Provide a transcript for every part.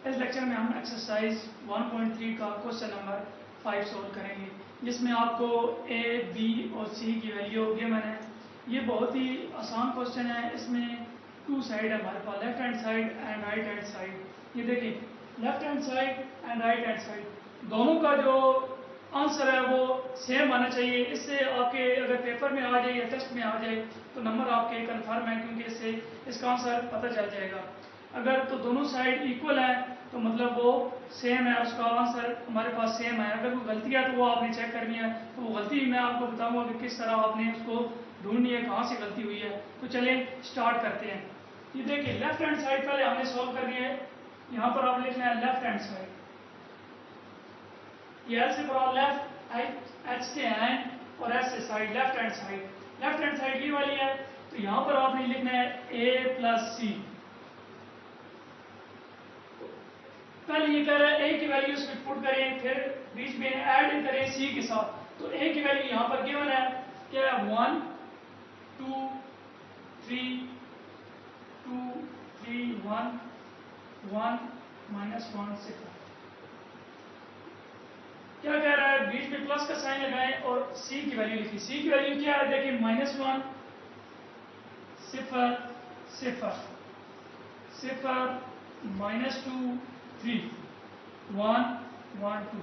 इस लेक्चर में हम एक्सरसाइज 1.3 का क्वेश्चन नंबर 5 सॉल्व करेंगे, जिसमें आपको ए, बी और सी की वैल्यू गिवन है। ये बहुत ही आसान क्वेश्चन है। इसमें टू साइड है हमारे पास, left hand side and right hand side. ये देखिए, left hand side and right hand side दोनों का जो आंसर है वो सेम आना चाहिए। इससे आपके अगर पेपर में आ जाए या टेस्ट में आ जाए तो नंबर आपके कन्फर्म है, क्योंकि इससे इसका आंसर पता चल जाएगा। अगर तो दोनों साइड इक्वल है तो मतलब वो सेम है, उसका आंसर हमारे पास सेम है। अगर कोई गलती है तो वो आपने चेक करनी है। तो वो गलती मैं आपको बताऊंगा कि किस तरह आपने उसको ढूंढनी है, कहाँ से गलती हुई है। तो चलिए स्टार्ट करते हैं। ये देखिए, लेफ्ट हैंड साइड पहले हमने सॉल्व करनी है। यहाँ पर आप लिखना है लेफ्ट हैंड साइड। ये एल से बड़ा लेफ्ट, एच से हैंड और एस से side, left hand side. Left hand side ये वाली है, तो यहाँ पर आपने लिखना है ए प्लस सी। पहले ये कह रहा है ए की वैल्यू इसमें पुट करें, फिर बीच में ऐड करें सी के साथ। तो ए की वैल्यू यहाँ पर गिवन है क्या है, 1 2 3 2 3 1 1 -1 से क्या कह रहा है, बीच में प्लस का साइन लगाएं और सी की वैल्यू लिखी। सी की वैल्यू क्या है, देखिए -1 0 0 0 -2 3 1 1 2।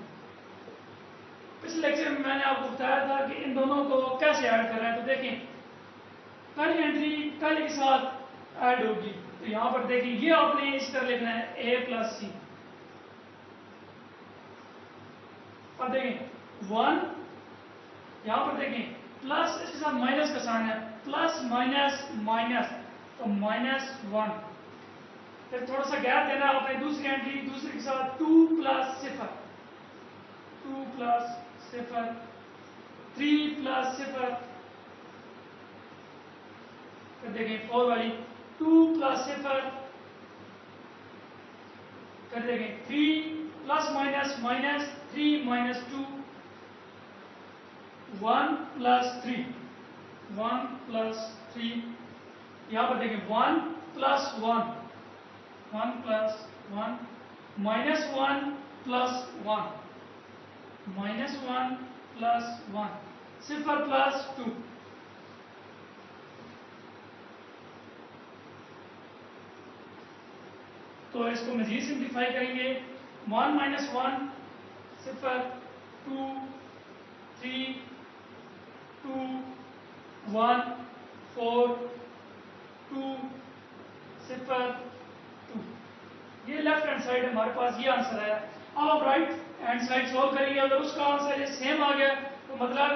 पिछले लेक्चर में मैंने आपको बताया था कि इन दोनों को कैसे ऐड कर रहे हैं। तो देखें, पहली एंट्री पहले के साथ ऐड होगी। तो यहाँ पर देखिए, ये आपने इस तरह लिखना है ए प्लस सी। अब देखें 1, यहाँ पर देखें प्लस, इसके साथ माइनस का साइन है, प्लस माइनस माइनस, तो -1। फिर थोड़ा सा गैप देना है अपने दूसरी एंट्री, दूसरे के साथ 2 प्लस 0 2 प्लस 0 3 प्लस 0। फिर देखें 4 वाली 2 प्लस 0। फिर देखें 3 plus minus minus 3 -2 1 plus 3 1 plus 3। यहाँ पर देखें 1 plus 1 1 plus 1 -1 plus 1 -1 plus 1 0 plus 2। तो इसको मजीद सिंप्लीफाई करेंगे। 1 -1 0 2 3 2 1 4 2 0 2। ये लेफ्ट हैंड साइड हमारे पास ये आंसर आया। अब आप राइट हैंड साइड सॉल्व करेंगे। अगर उसका आंसर ये सेम आ गया तो मतलब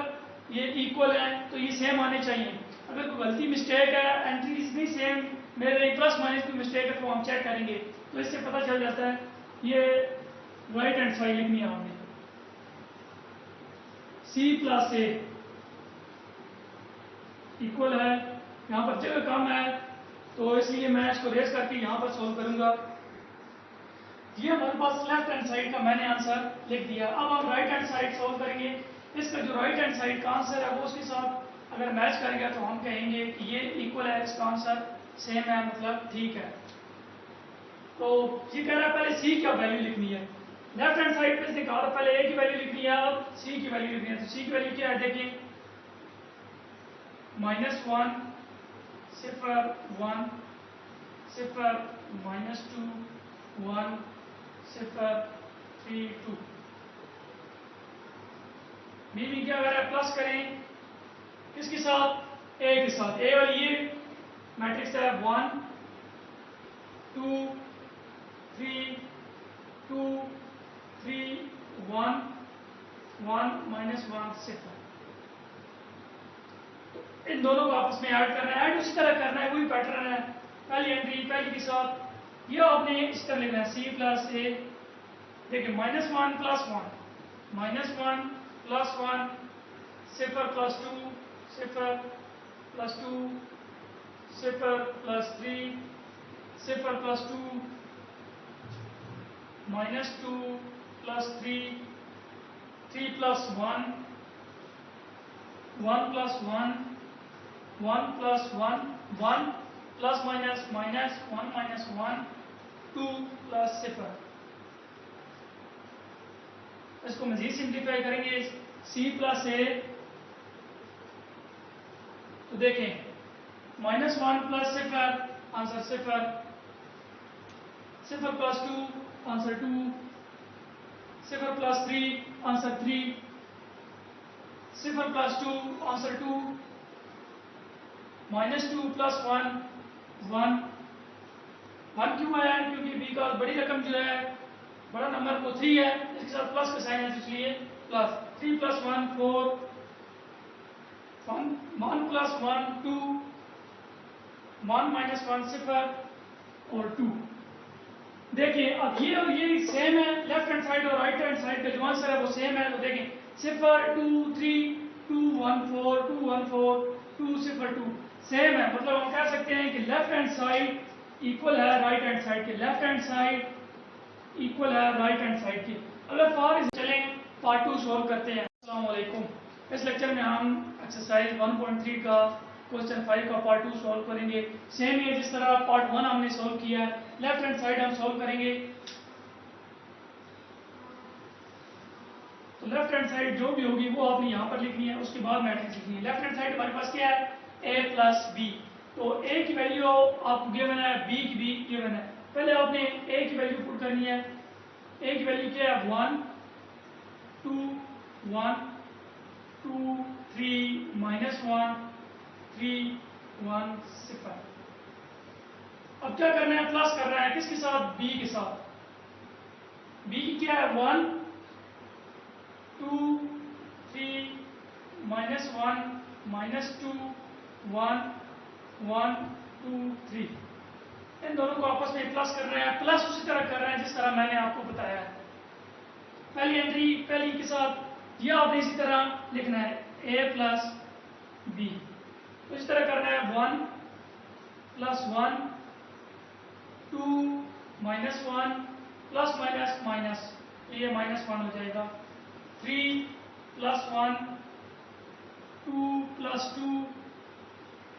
ये इक्वल है, तो ये सेम आने चाहिए। अगर कोई गलती मिस्टेक है, एंट्रीज नहीं सेम, मेरे प्लस माइनस की मिस्टेक है, तो हम चेक करेंगे। तो इससे पता चल जाता है ये राइट हैंड साइड लिखनी है हमने। सी प्लस ए इक्वल है, यहाँ पर जगह कम है तो इसलिए मैं इसको रेस करके यहाँ पर सॉल्व करूंगा। ये हमारे पास लेफ्ट हैंड साइड का मैंने आंसर लिख दिया। अब हम राइट हैंड साइड सॉल्व करेंगे। इसका जो राइट हैंड साइड का आंसर है वो उसके साथ अगर मैच करेगा तो हम कहेंगे कि ये इक्वल है, इसका आंसर सेम है, मतलब ठीक है। तो ये कह रहा है पहले सी की वैल्यू लिखनी है। लेफ्ट हैंड साइड पे इसने कहा था पहले ए की वैल्यू लिखनी है, अब सी की वैल्यू लिखनी है। तो सी की वैल्यू क्या है, देखिए -1 0 1 0 -2 1 0 3 2। बीवी क्या कर रहा है, प्लस करें किसके साथ, ए के साथ। ए वाली ये मैट्रिक्स है 1 2 3 2 3 1 1 -1 0। इन दोनों को आपस में ऐड करना है। ऐड उसी तरह करना है, वही पैटर्न है। पहली एंट्री पहली के साथ ये आपने इस तरह लिखना है सी प्लस ए। देखिए -1 plus 1 -1 plus 1 0 plus 2 0 plus 2 0 plus 3 0 plus 2 -2 plus 3 3 plus 1 1 plus 1 1 plus 1 1 plus minus minus 1 -1 2 plus 0। इसको मजीद सिंप्लीफाई करेंगे सी प्लस ए, तो देखें -1 प्लस सिफर आंसर सिफर, सिफर प्लस 2 आंसर 2, सिफर प्लस 3 आंसर 3, सिफर प्लस 2 आंसर 2, -2 प्लस 1 1, 1 क्यों आया है क्योंकि बी का बड़ी रकम जो है बड़ा नंबर वो 3 है, इसके साथ प्लस का साइन है इसलिए प्लस, 3 प्लस 1 4, 1 प्लस 1 2, 1 माइनस 1 सिफर और 2। देखिए अब ये और ये सेम है, लेफ्ट हैंड साइड और राइट हैंड साइड का जो आंसर है वो सेम है, तो देखें सिफर 2 3 2 1 4 2 1 4 2 सिफर 2 सेम है, मतलब हम कह सकते हैं कि लेफ्ट हैंड साइड इक्वल है राइट हैंड साइड के, लेफ्ट हैंड साइड इक्वल है राइट हैंड साइड के। अगर फॉर चलें पार्ट 2 सॉल्व करते हैं। अस्सलाम वालेकुम। इस लेक्चर में हम एक्सरसाइज 1.3 का क्वेश्चन 5 का पार्ट 2 सॉल्व करेंगे। सेम है जिस तरह पार्ट 1 हमने सॉल्व किया है, लेफ्ट हैंड साइड हम सॉल्व करेंगे। तो लेफ्ट हैंड साइड जो भी होगी वो आपने यहाँ पर लिखनी है, उसके बाद मैट्रिक्स लिखनी है। लेफ्ट हैंड साइड हमारे पास क्या है, a प्लस बी, तो a की वैल्यू आपको गिवन है, b की भी गिवन है। पहले आपने a की वैल्यू पुट करनी है, a की वैल्यू क्या है 1 2 1 2 3 -1 3 1 0। अब क्या करना है, प्लस करना है किसके साथ, b के साथ। b की क्या है 1 2 3 -1 -2 1 1 2 3, इन दोनों को आपस में प्लस कर रहे हैं। प्लस उसी तरह कर रहे हैं जिस तरह मैंने आपको बताया है। पहली एंट्री पहली के साथ ये आपने इसी तरह लिखना है a प्लस बी, तो इस तरह करना है 1 प्लस 1 2 -1 प्लस माइनस माइनस, ये -1 हो जाएगा, 3 plus 1 2 plus 2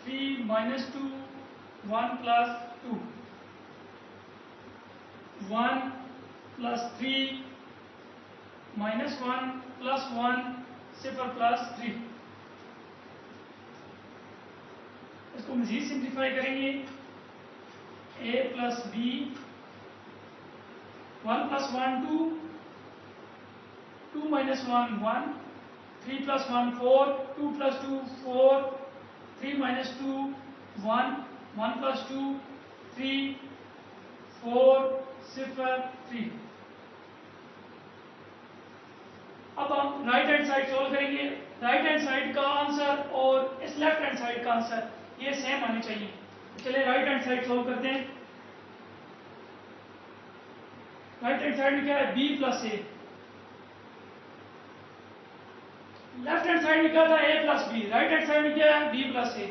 3 -2 1 plus 2 1 plus 3 -1 plus 1 सिफर प्लस 3। इसको मजीद सिंप्लीफाई करेंगे a plus b, 1 plus 1 2 2 -1 1, 3 plus 1 4 2 plus 2 4 3 -2 1 1 plus 2 3 4 सिफर 3। अब हम राइट हैंड साइड सॉल्व करेंगे। राइट हैंड साइड का आंसर और इस लेफ्ट हैंड साइड का आंसर ये सेम आने चाहिए। चलिए राइट हैंड साइड सॉल्व करते हैं। राइट हैंड साइड में क्या है, b plus a, left hand side में क्या था a plus b, right hand side में क्या है b प्लस ए।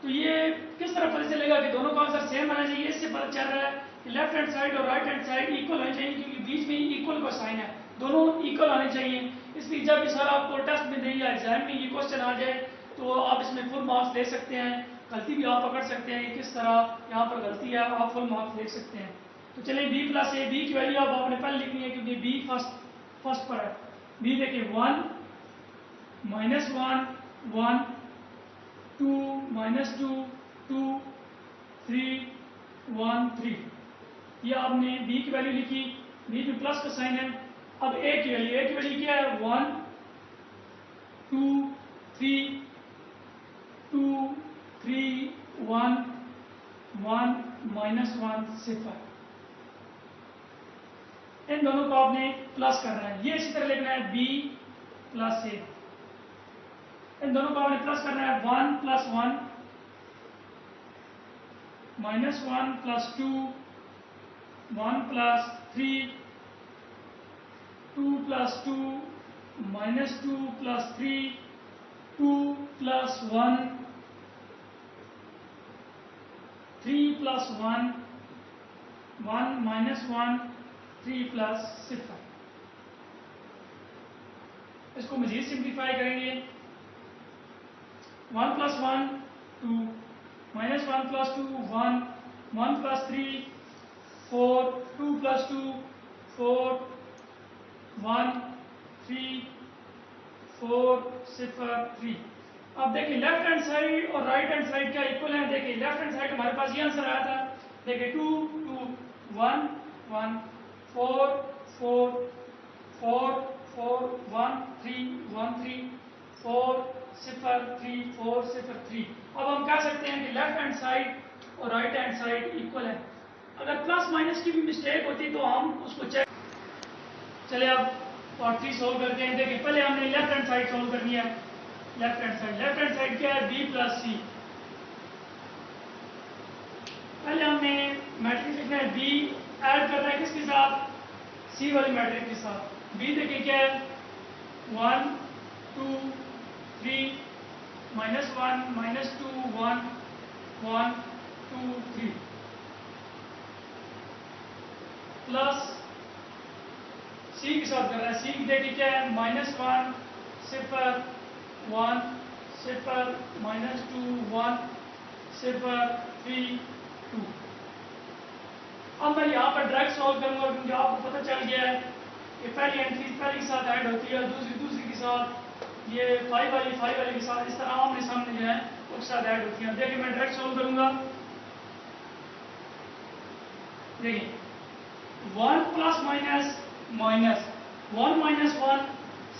तो ये किस तरह पता चलेगा कि दोनों का आंसर सेम आना चाहिए, इससे पता चल रहा है कि लेफ्ट हैंड साइड और राइट हैंड साइड इक्वल होनी चाहिए, क्योंकि बीच में इक्वल का साइन है, दोनों इक्वल आने चाहिए। इसलिए जब भी सर आपको टेस्ट में दे या एग्जाम में ये क्वेश्चन आ जाए तो आप इसमें फुल मार्क्स ले सकते हैं। गलती भी आप पकड़ सकते हैं किस तरह यहाँ पर गलती है, आप फुल मार्क्स ले सकते हैं। तो चलिए b प्लस ए, बी की वैल्यू आप आपने पहले लिखनी है क्योंकि b फर्स्ट पर है। b देखिए 1 -1 1 2 -2 2 3 1 3, ये आपने b की वैल्यू लिखी, b में प्लस का साइन है। अब a की वैल्यू क्या है 1 2 3 2 3 1 1 -1 सिफर, इन दोनों को आपने प्लस करना है। ये इसी तरह लिखना है b प्लस ए, इन दोनों को आपने प्लस करना है 1 plus 1 -1 plus 2 1 plus 3 2 plus 2 -2 plus 3 2 plus 1 3 plus 1 1 -1 3 plus सिफर। इसको मजीद सिंप्लीफाई करेंगे 1 प्लस 1 2 -1 प्लस 2 1 1 प्लस 3 4 2 प्लस 2 4 1 3 4 0 3। अब देखिए लेफ्ट हैंड साइड और राइट हैंड साइड क्या इक्वल है। देखिए लेफ्ट हैंड साइड हमारे पास ये आंसर आया था। देखिए 2 2 1 1 4 4 4 4 1 3 1 3 4 0 3 4 0 3। अब हम कह सकते हैं कि लेफ्ट हैंड साइड और राइट हैंड साइड इक्वल है। अगर प्लस माइनस की भी मिस्टेक होती तो हम उसको चेक। चलिए अब पार्ट 3 सोल्व करते हैं। देखिए पहले हमने लेफ्ट हैंड साइड सोल्व करनी है। लेफ्ट हैंड साइड क्या है, बी प्लस सी। पहले हमने मैट्रिक्स लिखना है बी, ऐड करना है किसके साथ, सी वाली मैट्रिक्स के साथ। बी देखिए क्या है 1 2 3 -1 -2 1 1 2 3 प्लस सी के साथ कर रहा है। सी देखिए क्या है -1 0 1 0 -2 1 0 3 2। अब मैं यहाँ पर डायरेक्ट सॉल्व करूंगा क्योंकि आपको पता चल गया है कि पहली एंट्री पहली के साथ ऐड होती है और दूसरी के साथ ये 5 वाली के साथ इस तरह आमने सामने जो है उसके साथ ऐड होती है। देखिए मैं डायरेक्ट सॉल्व करूंगा। देखिए 1 plus minus minus 1 -1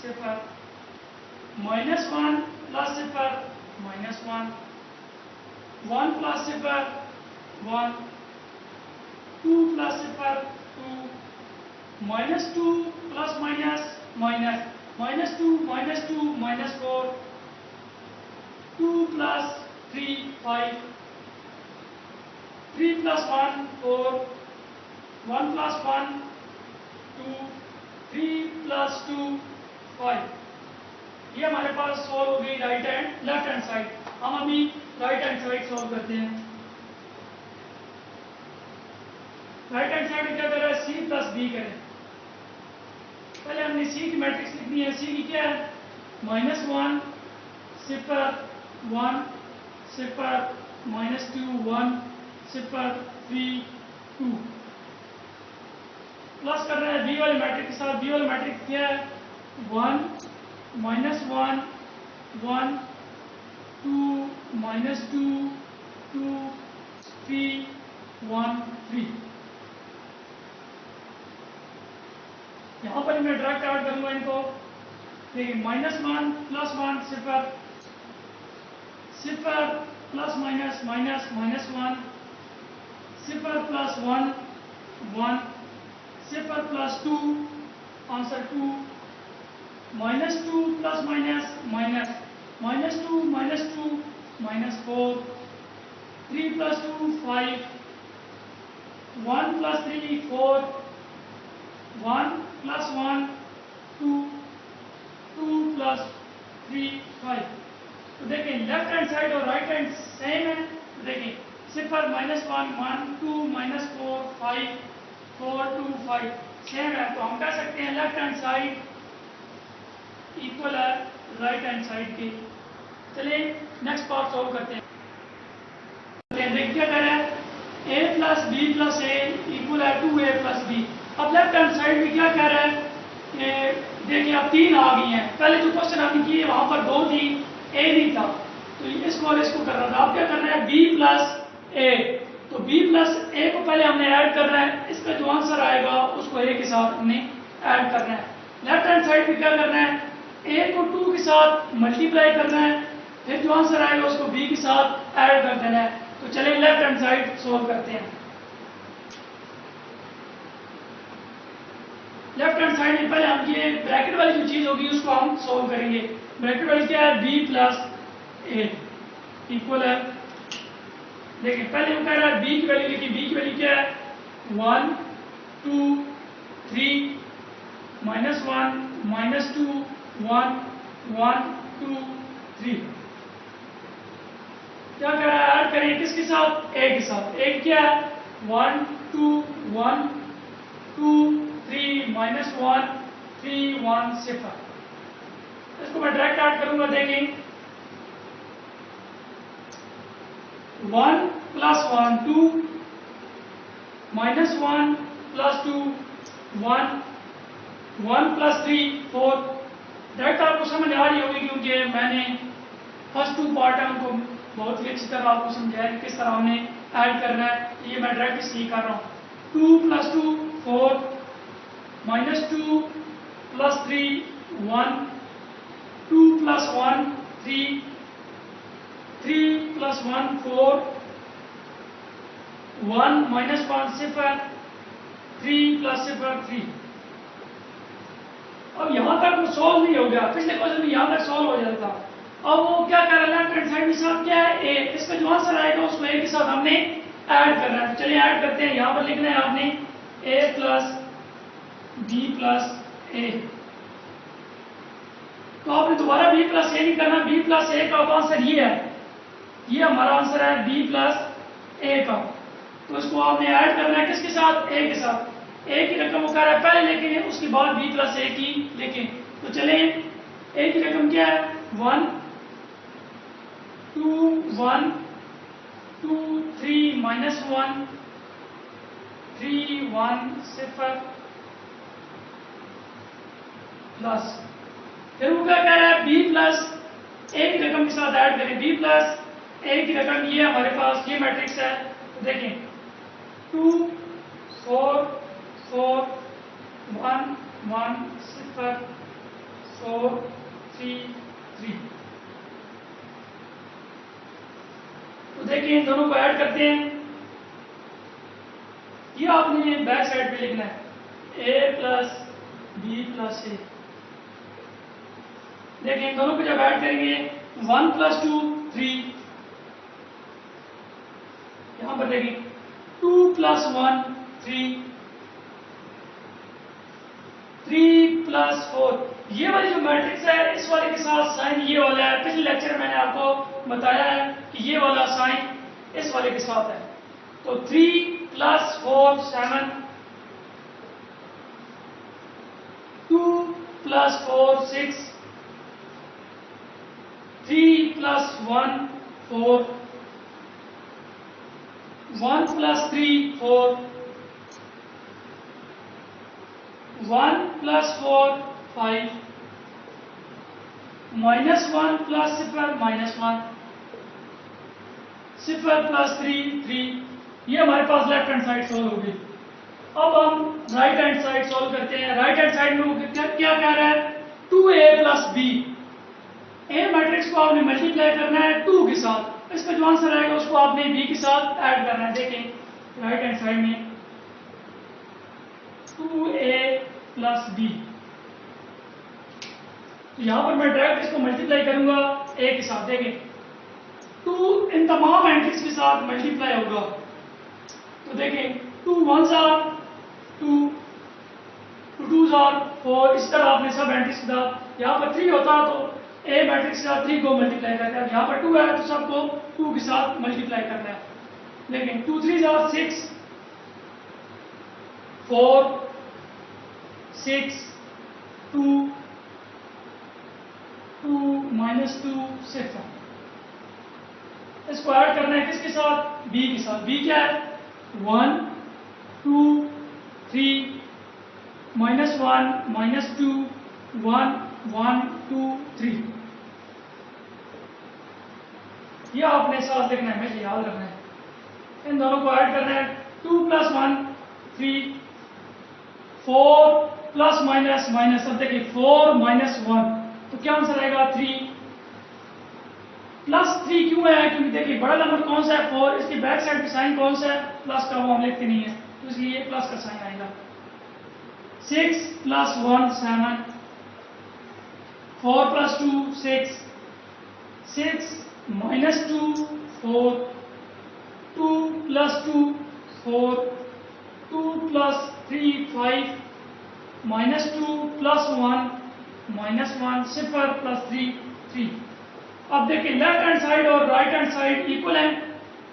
0 -1 plus 0 -1 1 plus 0 1 2 plus 0 2 -2 plus minus minus -2 -2 -4 2 plus 3 5 3 plus 1 4 1 plus 1 2 3 plus 2 5। ये हमारे पास सॉल्व हो गई लेफ्ट हैंड साइड। हम अभी राइट हैंड साइड सॉल्व करते हैं। राइट हैंड साइड में क्या कर रहा है, सी प्लस बी करें। पहले हमने सी की मैट्रिक्स लिखनी है। सी की क्या है -1 0 1 0 -2 1 0 3 2 प्लस कर रहे हैं बी वाले मैट्रिक्स के साथ। बी वाले मैट्रिक्स क्या है 1 -1 1 2 -2 2 3 1 3। यहाँ पर मैं डायरेक्ट ऐड करूंगा इनको। देखिए -1 +1 0 0 plus minus minus -1 0 plus 1 1 0 plus 2 answer 2 -2 plus minus minus -2 -2 -4 3 plus 2 5 1 plus 3 4 1 plus 1 2 2 plus 3 5। तो देखिए लेफ्ट हैंड साइड और राइट हैंड सेम है। तो देखिए 0 -1 1 2 -4 5 4 2 5 सेम है। तो हम कह सकते हैं लेफ्ट हैंड साइड इक्वल है राइट हैंड साइड के। चलिए नेक्स्ट पार्ट सॉल्व करते हैं। देखिए क्या कह रहा है a plus b plus a equal है 2a प्लस बी। अब लेफ्ट हैंड साइड में क्या कह रहा है कि देखिए अब 3 आ गई हैं। पहले जो क्वेश्चन हमने किए वहां पर 2 थी, a नहीं था, तो इसको और इसको करना था। अब क्या करना है b प्लस ए। तो b प्लस ए को पहले हमने ऐड करना है। इसका जो आंसर आएगा उसको a के साथ हमने ऐड करना है। लेफ्ट हैंड साइड में क्या करना है a को 2 के साथ मल्टीप्लाई करना है, फिर जो आंसर आएगा उसको b के साथ ऐड कर देना है। तो चलिए लेफ्ट हैंड साइड सोल्व करते हैं। लेफ्ट हैंड साइड में पहले हम ये ब्रैकेट वाली जो चीज होगी उसको हम सोल्व करेंगे। ब्रैकेट वाली क्या है b प्लस ए इक्वल है। देखिए पहले वो कह रहा है b की वैल्यू लिखी। b की वैल्यू क्या है 1 2 3 -1 -2 1 1 2 3। क्या कह रहा है ऐड करें किसके साथ, a के साथ। a क्या है 1 2 1 2 3 -1 3 1 0। इसको मैं डायरेक्ट ऐड करूंगा। देखें 1 प्लस 1 2 -1 प्लस 2 1 1 प्लस 3 4। डायरेक्ट आपको समझ आ रही होगी क्योंकि मैंने फर्स्ट 2 पार्ट है उनको बहुत ही अच्छी तरह आपको समझाया कि किस तरह हमने ऐड करना है। ये मैं डायरेक्ट इसलिए कर रहा हूँ। 2 plus 2 4 minus 2 plus 3 1 2 plus 1 3 3 plus 1 4 1 minus 1 0 3 plus 0 3। अब यहां तक वो सॉल्व नहीं हो गया, पिछले क्वेश्चन में यहां तक सॉल्व हो जाता। अब वो क्या कर रहा है, लेफ्ट हैंड साइड के साथ क्या है ए, इसका जो आंसर आएगा उसको ए के साथ हमने ऐड करना है। चलिए ऐड करते हैं। यहां पर लिखना है आपने ए प्लस बी प्लस ए। तो आपने दोबारा बी प्लस ए नहीं करना, बी प्लस ए का आंसर ये है, ये हमारा आंसर है बी प्लस ए का। तो इसको आपने ऐड करना है किसके साथ, ए के साथ। ए की रकम वो कह रहा है पहले लेकिन उसके बाद बी प्लस ए की लिखें। तो चले ए की रकम क्या है 1 2 1 2 3 माइनस 1 3 1 0 प्लस, फिर वो क्या कह रहा है बी प्लस ए की रकम के साथ ऐड करें। बी प्लस ए की रकम ये हमारे पास ये मैट्रिक्स है। तो देखें 2 4 4 1 1 0 4 3 3। तो देखिए इन दोनों को ऐड करते हैं। ये आपने बैक साइड पे लिखना है ए प्लस बी प्लस ए। देखिए इन दोनों को जब ऐड करेंगे 1 प्लस 2 3, यहां पर देखें 2 प्लस 1 3 3 प्लस 4। ये वाली जो मैट्रिक्स है इस वाले के साथ साइन ये वाला है। पिछले लेक्चर में मैंने आपको बताया है कि ये वाला साइन इस वाले के साथ है। तो 3 plus 4 7 2 plus 4 6 3 plus 1 4 1 plus 3 4 1 plus 4 5 minus 1 plus 0 minus 1 0 plus 3 3। ये हमारे पास लेफ्ट हैंड साइड सोल्व होगी। अब हम राइट हैंड साइड सोल्व करते हैं। राइट हैंड साइड में क्या कह रहा है 2a प्लस b। ए मैट्रिक्स को आपने मल्टीप्लाई करना है 2 के साथ, इसका जो आंसर आएगा उसको आपने b के साथ ऐड करना है। देखें राइट हैंड साइड में 2a प्लस b। तो यहां पर मैं डायरेक्ट इसको मल्टीप्लाई करूंगा a के साथ। देखें 2 इन तमाम मैट्रिक्स के साथ मल्टीप्लाई होगा। तो देखें 2 1s आर 2 2 2s आर 4। इस तरह आपने सब मैट्रिक्स के साथ, यहाँ पर 3 होता तो ए मैट्रिक्स के साथ 3 को मल्टीप्लाई करना है। यहाँ पर 2 है तो सबको 2 के साथ मल्टीप्लाई करना है। लेकिन 2 3s आर 6 4 6 2 2 माइनस 2 6। इसको ऐड करना है किसके साथ, b के साथ। b क्या है 1 2 3 माइनस 1 माइनस 2 1 1 2 3। ये आपने साथ लिखना है, मुझे याद रखना है। इन दोनों को ऐड करना है 2 प्लस 1 3 4 प्लस माइनस माइनस। अब देखिए 4 माइनस 1 तो क्या आंसर आएगा 3। प्लस 3 क्यों है, क्योंकि देखिए बड़ा नंबर कौन सा है 4, इसके बैक साइड पे साइन कौन सा है प्लस का, वो हम लिखते नहीं है तो इसलिए ये प्लस का साइन आएगा। 6 plus 1 7 4 plus 2 6 6 minus 2 4 2 plus 2 4 2 plus 3 5 minus 2 plus 1 minus 1 0 plus 3 3। अब देखिए लेफ्ट हैंड साइड और राइट हैंड साइड इक्वल है।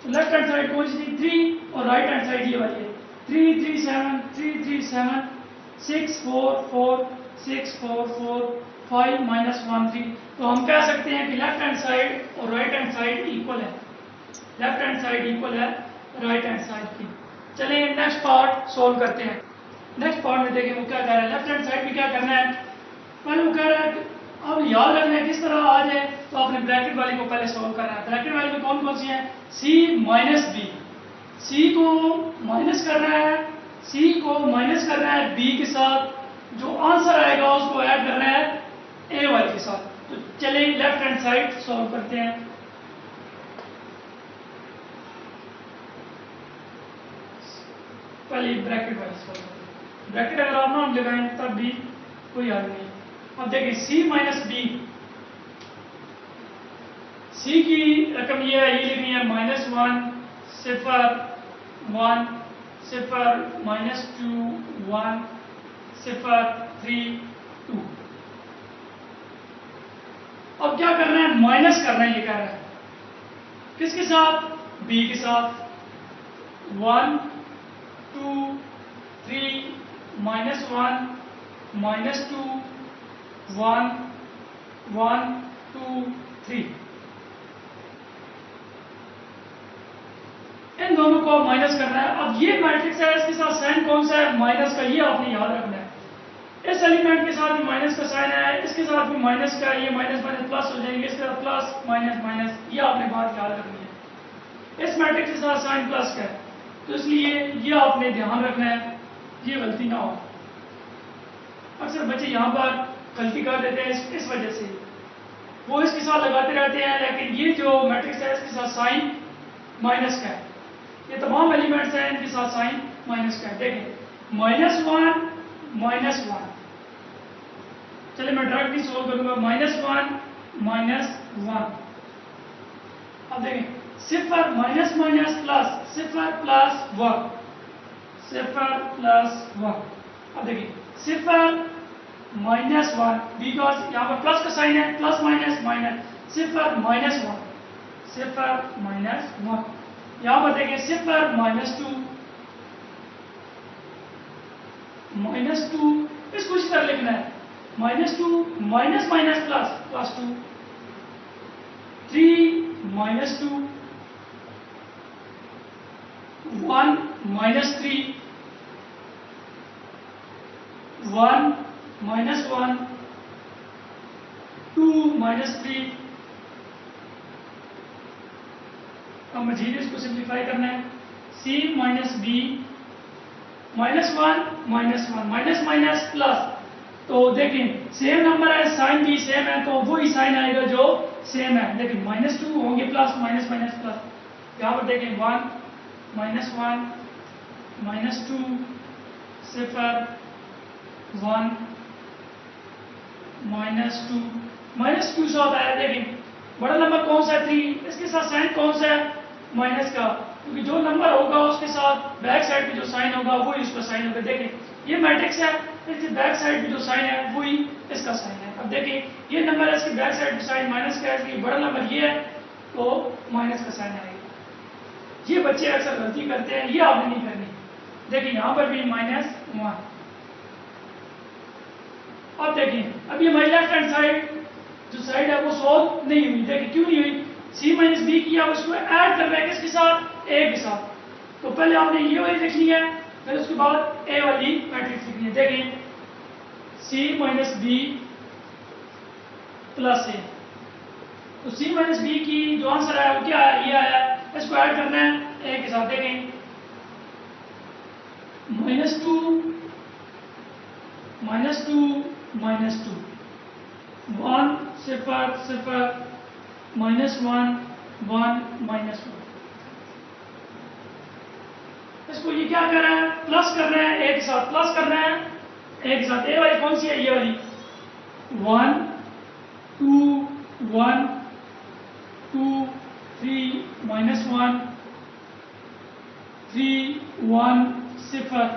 तो लेफ्ट हैंड साइड कौन सी थी 3 और राइट हैंड साइड ये वाली है 3 3 7 3 3 7 6 4 4 6 4 4 5 माइनस 1 3। तो हम कह सकते हैं कि लेफ्ट हैंड साइड और राइट हैंड साइड इक्वल है। लेफ्ट हैंड साइड इक्वल है राइट हैंड साइड की। चलिए नेक्स्ट पार्ट सोल्व करते हैं। नेक्स्ट पार्ट में देखें वो क्या कह रहा है। लेफ्ट हैंड साइड में क्या करना है, पहले वो कह रहा है अब याद रखना है किस तरह आ जाए, तो आपने ब्रैकेट वाली को पहले सॉल्व करना है। ब्रैकेट वाली में कौन कौन सी है, सी माइनस बी, सी को माइनस करना है, सी को माइनस करना है बी के साथ, जो आंसर आएगा उसको ऐड करना है ए वाले के साथ। तो चलिए लेफ्ट हैंड साइड सॉल्व करते हैं। पहले ब्रैकेट वाली सॉल्व करते हैं। ब्रैकेट अगर आप ना लगाएं तब भी कोई हल नहीं। अब देखिए सी माइनस बी, सी की रकम ये है, ये लिखनी है -1 0 1 0 -2 1 0 3 2। अब क्या करना है, माइनस करना है, ये कह रहा है किसके साथ, बी के साथ। 1 2 3 -1 -2 1 1 2 3, इन दोनों को माइनस करना है। अब ये मैट्रिक्स है, इसके साथ साइन कौन सा है, माइनस का, ये आपने याद रखना है। इस एलिमेंट के साथ भी माइनस का साइन है, इसके साथ भी माइनस का, ये माइनस माइनस प्लस हो जाएंगे, इसके साथ प्लस माइनस माइनस, ये आपने बात याद रखनी है। इस मैट्रिक्स के साथ साइन प्लस का है, तो इसलिए ये आपने ध्यान रखना है, ये गलती ना हो। अक्सर बच्चे यहाँ पर गलती कर देते हैं इस वजह से, वो इसके साथ लगाते रहते हैं, लेकिन ये जो मैट्रिक्स है इसके साथ साइन माइनस का है। ये तमाम एलिमेंट्स हैं, इनके साथ साइन माइनस का है। देखें -1 -1, चलिए मैं डायरेक्टली सोल्व करूंगा। -1 -1, अब देखें 0 minus minus plus 0 plus 1 0 plus 1। अब देखिए 0 -1, बिकॉज यहाँ पर प्लस का साइन है, प्लस माइनस माइनस, 0 -1 0 -1। यहाँ पर देखिए 0 -2 -2, इसको इस तरह लिखना है, -2 माइनस माइनस प्लस +2 3 -2 1 -3 1 -1 2 -3। अब मजीद इसको सिंप्लीफाई करना है, c minus b -1 -1 minus minus plus, तो देखिए सेम नंबर है, साइन भी सेम है, तो वही साइन आएगा जो सेम है, लेकिन -2 होंगे प्लस माइनस माइनस प्लस। यहाँ पर देखें 1 -1 -2 0 1 -2 साथ आया। देखें बड़ा नंबर कौन सा है, 3, इसके साथ साइन कौन सा है, माइनस का, क्योंकि जो नंबर होगा उसके साथ बैक साइड पे जो साइन होगा वही उसका साइन होगा। देखें ये मैट्रिक्स है, इसके बैक साइड पे जो साइन है वही इसका साइन है। अब देखिए ये नंबर है, इसके बैक साइड पे साइन माइनस का है, इसलिए बड़ा नंबर ये है तो माइनस का साइन आएगा। ये बच्चे अक्सर गलती करते हैं, ये आपने नहीं करनी। देखिए यहाँ पर भी -1। अब देखिए अभी हमारी लेफ्ट हैंड साइड जो साइड है वो सॉल्व नहीं हुई। देखिए क्यों नहीं हुई, c माइनस बी किया, उसको ऐड करना है किसके साथ, a के साथ। तो पहले आपने ये वाली लिखनी है, फिर उसके बाद a वाली मैट्रिक्स लिखनी है। देखिए c minus b plus a, तो c माइनस बी की जो आंसर आया वो क्या आया, ये आया, इसको ऐड करना है a के साथ। देखें -2 -2 -2 1 0 0 -1 1 -1। इसको ये क्या कर रहा है, प्लस कर रहे हैं, एक साथ प्लस कर रहे हैं, एक साथ। ए वाली कौन सी है, ये वाली 1 2 1 2 3 -1 3 1 0,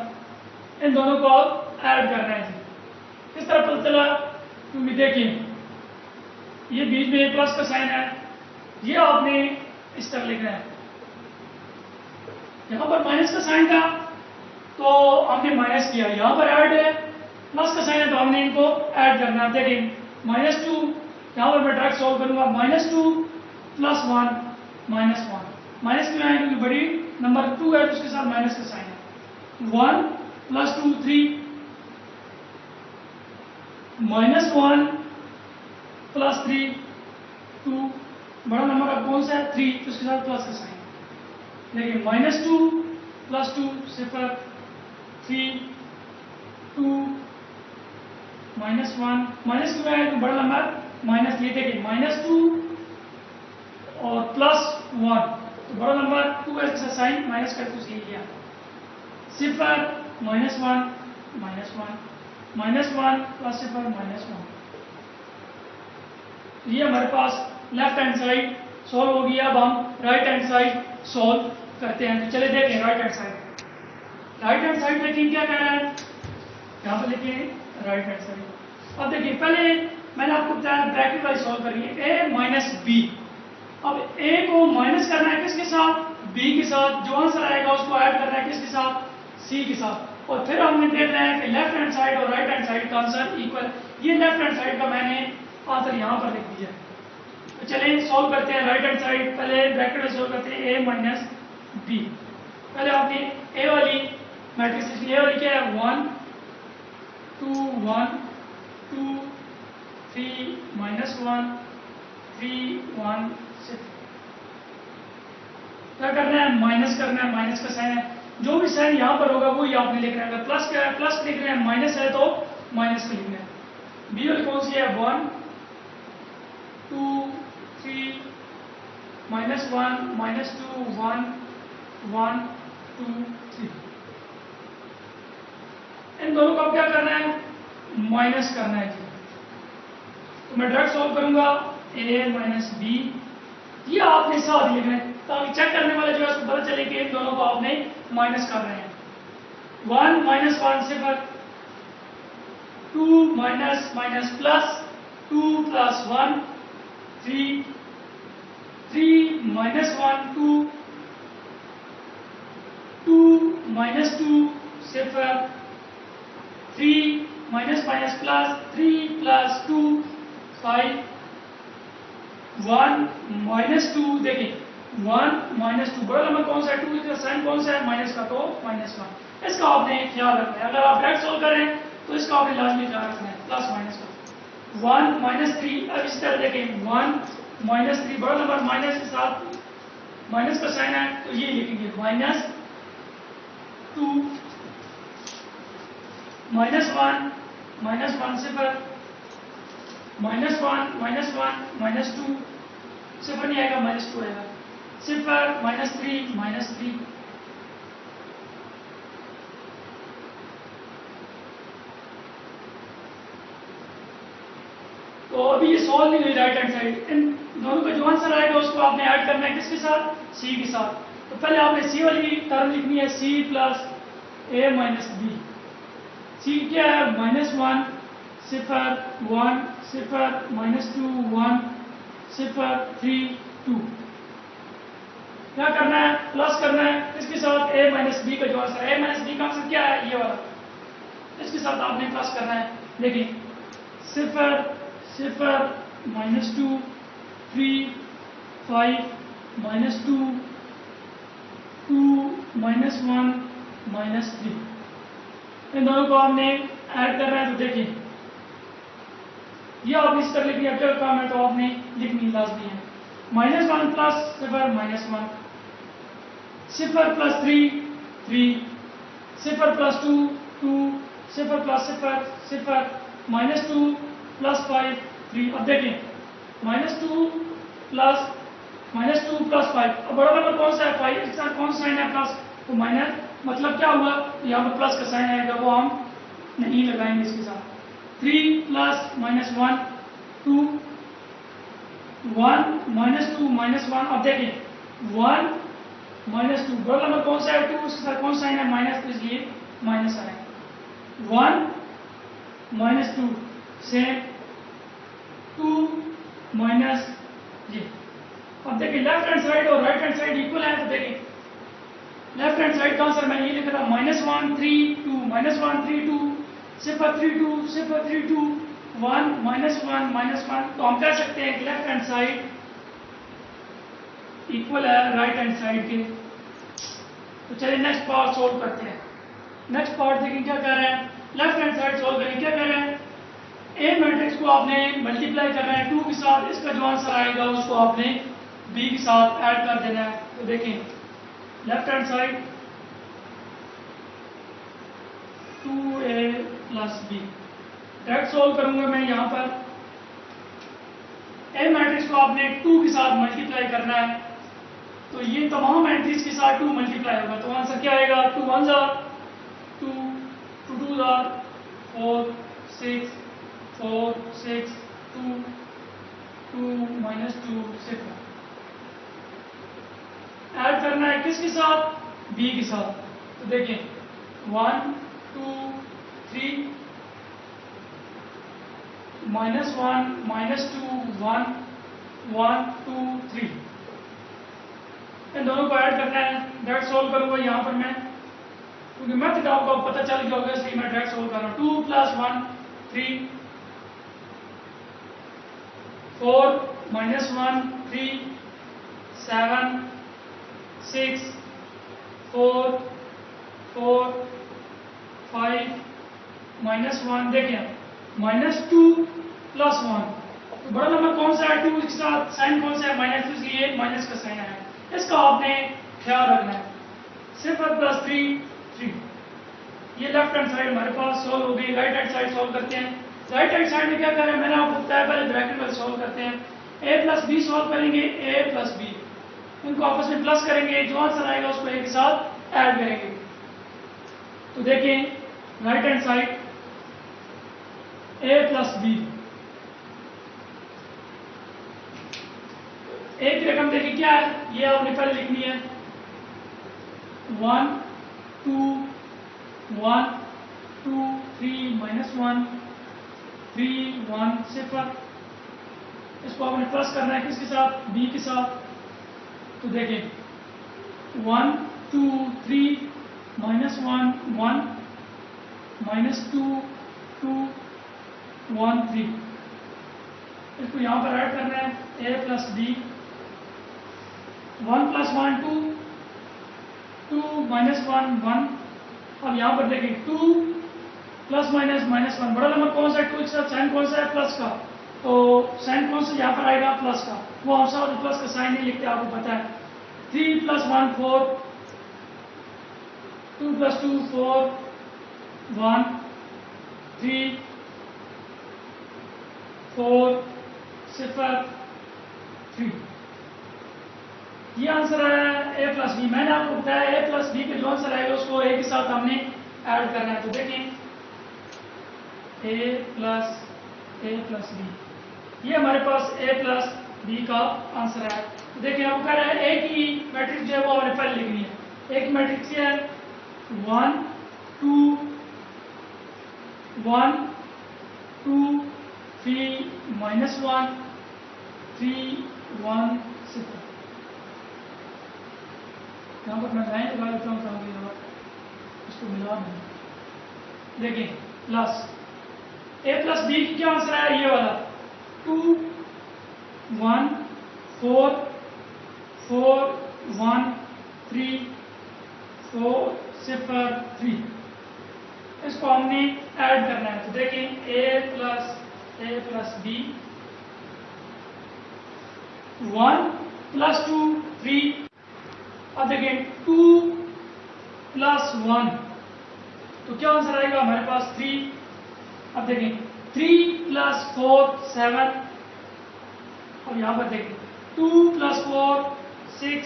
इन दोनों को आप ऐड कर रहे हैं। किस तरह पता चला, क्योंकि देखिए ये बीच में प्लस का साइन है, ये आपने इस तरह लिखना है। यहाँ पर माइनस का साइन था तो हमने माइनस किया, यहाँ पर ऐड है, प्लस का साइन है तो हमने इनको ऐड करना है। देखिए -2, यहाँ पर मैं डायरेक्ट सॉल्व करूंगा, -2 + 1 -1, माइनस क्यों आए, क्योंकि बड़ी नंबर 2 है तो उसके साथ माइनस का साइन है। 1 प्लस 2 3, -1 प्लस 3 2, बड़ा नंबर अब कौन सा है 3, तो उसके साथ प्लस का साइन। देखिए -2 प्लस 2 0, 3 2 -1 माइनस क्यों है तो बड़ा नंबर माइनस, ये देखिए -2 और +1 तो बड़ा नंबर 2 ऐसा साइन माइनस करके उसे लिया 0 -1 -1 प्लस 0 -1। ये हमारे पास लेफ्ट हैंड साइड सॉल्व हो गया। अब हम राइट हैंड साइड सॉल्व करते हैं। तो चले देखें right hand side. Right hand side लेकिन क्या कह रहा है, यहाँ पर लिखिए राइट हैंड साइड। अब देखिए पहले मैंने आपको बताया ब्रैकेट वाइज सॉल्व करिए a माइनस बी। अब a को माइनस करना है किसके साथ, b के साथ। जो आंसर आएगा उसको ऐड करना है किसके साथ, c के साथ। और फिर हमने देख रहे हैं कि लेफ्ट हैंड साइड और राइट हैंड साइड का आंसर इक्वल। ये लेफ्ट हैंड साइड का मैंने आंसर यहाँ पर लिख दिया। तो चलिए सॉल्व करते हैं राइट हैंड साइड। पहले ब्रैकेट में सॉल्व करते हैं a माइनस बी। पहले आपने a वाली मैट्रिक्स ए वाली क्या है 1 2 1 2 3 -1 3 1 6। क्या करना है, माइनस करना है। माइनस का साइन है, जो भी साइन यहाँ पर होगा वो ही आपने लिखना है। अगर प्लस का है प्लस लिख रहे हैं, माइनस है तो माइनस का लिखना है। बी वाली कौन सी है 1 2 3 -1 -2 1 1 2 3। इन दोनों को अब क्या करना है, माइनस करना है। तो मैं डायरेक्ट सॉल्व करूंगा a माइनस बी। ये आपने साथ लिखना है ताकि चेक करने वाले जो है उसको पता चले कि इन दोनों को आपने माइनस कर रहे हैं। 1 -1 0, 2 minus minus plus 2 plus 1 3 3 -1 2 2 -2 0 3 minus minus plus 3 plus 2 5 1 -2। देखिए 1 -2 बड़ा नंबर कौन सा है, 2 का साइन कौन सा है माइनस का, तो -1। इसका आपने ख्याल रखना है। अगर आप डायरेक्ट सॉल्व करें तो इसका आपने लाजमी ख्याल रखना है प्लस माइनस का। 1 -3। अब इस तरह देखें 1 -3 बड़ा नंबर माइनस के साथ माइनस का साइन है तो ये लिखेंगे -2 -1 -1 0 -1 -2 0 नहीं आएगा -2 आएगा 0 -3 -3। तो अभी ये सॉल्व नहीं हुई राइट हैंड साइड। इन दोनों का जो आंसर आएगा उसको आपने ऐड करना है किसके साथ, सी के साथ। तो पहले आपने सी वाली टर्म लिखनी है c plus a minus B. C क्या है -1 0 1 0 -2 1 0 3 2। क्या करना है, प्लस करना है किसके साथ, a माइनस बी का जो आंसर है। a माइनस बी का आंसर क्या है, ये वाला, इसके साथ आपने प्लस करना है। देखिए 0 0 -2 3 5 -2 2 -1 -3। इन दोनों को आपने ऐड करना है। तो देखिए ये आपने इस तरह लिखनी है, अगर काम है तो आपने लिखनी लाजमी है। -1 plus 0 -1 0 plus 3 3 0 plus 2 2 0 plus 0 0 -2 plus 5 3। अब देखिए -2 प्लस -5। अब बड़ा नंबर कौन सा है 5, इसका कौन सा साइन है प्लस, तो माइनस मतलब क्या हुआ, यहाँ पर प्लस का साइन आएगा वो हम नहीं लगाएंगे इसके साथ। 3 प्लस -1 2 1 -2 -1। अब देखिए 1 -2 बड़ा नंबर कौन सा है 2, उसके साथ कौन सा साइन है माइनस, तो इसलिए माइनस आएगा। 1 -2 से 2 माइनस ये। अब देखिए लेफ्ट हैंड साइड और राइट हैंड साइड इक्वल है। तो देखिए लेफ्ट हैंड साइड का आंसर मैंने ये लिखा था -1 3 2 -1 3 2 0 3 2 0 3 2 1 -1 -1। तो हम कह सकते हैं कि लेफ्ट हैंड साइड इक्वल है राइट हैंड साइड के। तो चलिए नेक्स्ट पार्ट सॉल्व करते हैं। नेक्स्ट पार्ट देखें क्या कर रहे हैं, लेफ्ट हैंड साइड सॉल्व करें, क्या कर रहे हैं, ए मैट्रिक्स को आपने मल्टीप्लाई करना है 2 के साथ, इसका जो आंसर आएगा उसको आपने बी के साथ ऐड कर देना है। तो देखें left hand side 2a plus b, direct solve करूंगा मैं यहाँ पर, ए मैट्रिक्स को आपने 2 के साथ मल्टीप्लाई करना है, तो ये तमाम एंट्रीज के साथ 2 मल्टीप्लाई होगा, तो आंसर क्या आएगा, 2 1 2, 2 2 4 6 4 6 2 2 -2 6। ऐड करना है किसके साथ, बी के साथ, तो देखें 1 2 3 -1 -2 1 1 2 3, इन दोनों को ऐड करना है। डायरेक्ट सॉल्व करूंगा यहाँ पर मैं, क्योंकि मेथड आपको पता चल गया होगा इसलिए मैं डायरेक्ट सॉल्व कर रहा हूँ। 2 + 1 3 4 -1 3 7 6 4 4 5 -1, देखें -2 + 1, तो बड़ा नंबर कौन सा है, 2 के साथ साइन कौन सा है, -2, इसलिए माइनस का साइन है, इसका आपने ख्याल रखना है। 0 + 3 3, ये लेफ्ट हैंड साइड हमारे पास सॉल्व हो गई। राइट हैंड साइड सॉल्व करते हैं। राइट हैंड साइड में क्या करें, मैंने आपको बताया पहले ब्रैकेट में सॉल्व करते हैं, a + b सॉल्व करेंगे, a + b, इनको आपस में प्लस करेंगे, जो आंसर आएगा उसको a के साथ ऐड करेंगे। तो देखें right hand side a + b, एक रकम देखिए क्या है, ये आपने पहले लिखनी है 1 2 1 2 3 -1 3 1 0, इसको आपने प्लस करना है किसके साथ, b के साथ, तो देखें 1 2 3 -1 1 -2 2 1 3, इसको यहाँ पर ऐड करना है a + b, 1 + 1 2 2 -1 1, अब यहाँ पर देखें 2 ± -1, बड़ा नंबर कौन सा है, 2 के साथ साइन कौन सा है, प्लस का, तो साइन कौन सा यहाँ पर आएगा, प्लस का, वो हम सब प्लस का साइन नहीं लिखते, आपको पता है। 3 + 1 4 2 + 2 4 1 3 4 0 3, ये आंसर है a + b। मैंने आपको बताया a + b के जो आंसर आएगा उसको a के साथ हमने ऐड करना है, तो देखें a + b, ये हमारे पास a + b का आंसर है। तो देखिए आपको कह रहा है a की मैट्रिक्स जो है वो हमने पहले लिखनी है। a की मैट्रिक्स क्या है, 1 2 1 2 3 -1 3 1 0, यहाँ पर मैं लाइन लगा देता हूँ ताकि इसको मिला नहीं। देखिए प्लस a + b की क्या आंसर है, ये वाला 2 1 4 4 1 3 4 0 3, इसको हमने ऐड करना है, तो देखें a + b 1 + 2 3, अब देखें 2 + 1, तो क्या आंसर आएगा हमारे पास 3। अब देखें 3 + 4 7, अब यहाँ पर देखें 2 + 4 6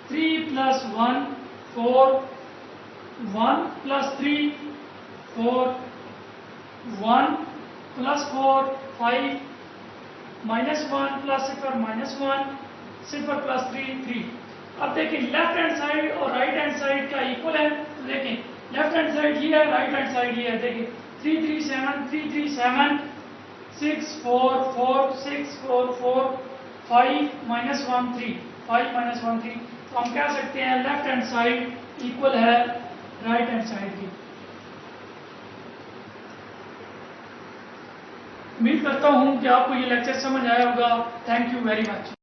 3 + 1 4 1 + 3 4 1 + 4 5 -1 + 0 -1 0 + 3 3। अब देखिए लेफ्ट हैंड साइड और राइट हैंड साइड का इक्वल है, तो देखें लेफ्ट हैंड साइड ये है, राइट हैंड साइड ये है। देखिए 3 3 7 3 3 7 6 4 4 6 4 4 5 -1 3 5 -1 3, तो हम कह सकते हैं लेफ्ट हैंड साइड इक्वल है राइट हैंड साइड की। उम्मीद करता हूं कि आपको ये लेक्चर समझ आया होगा। Thank you very much.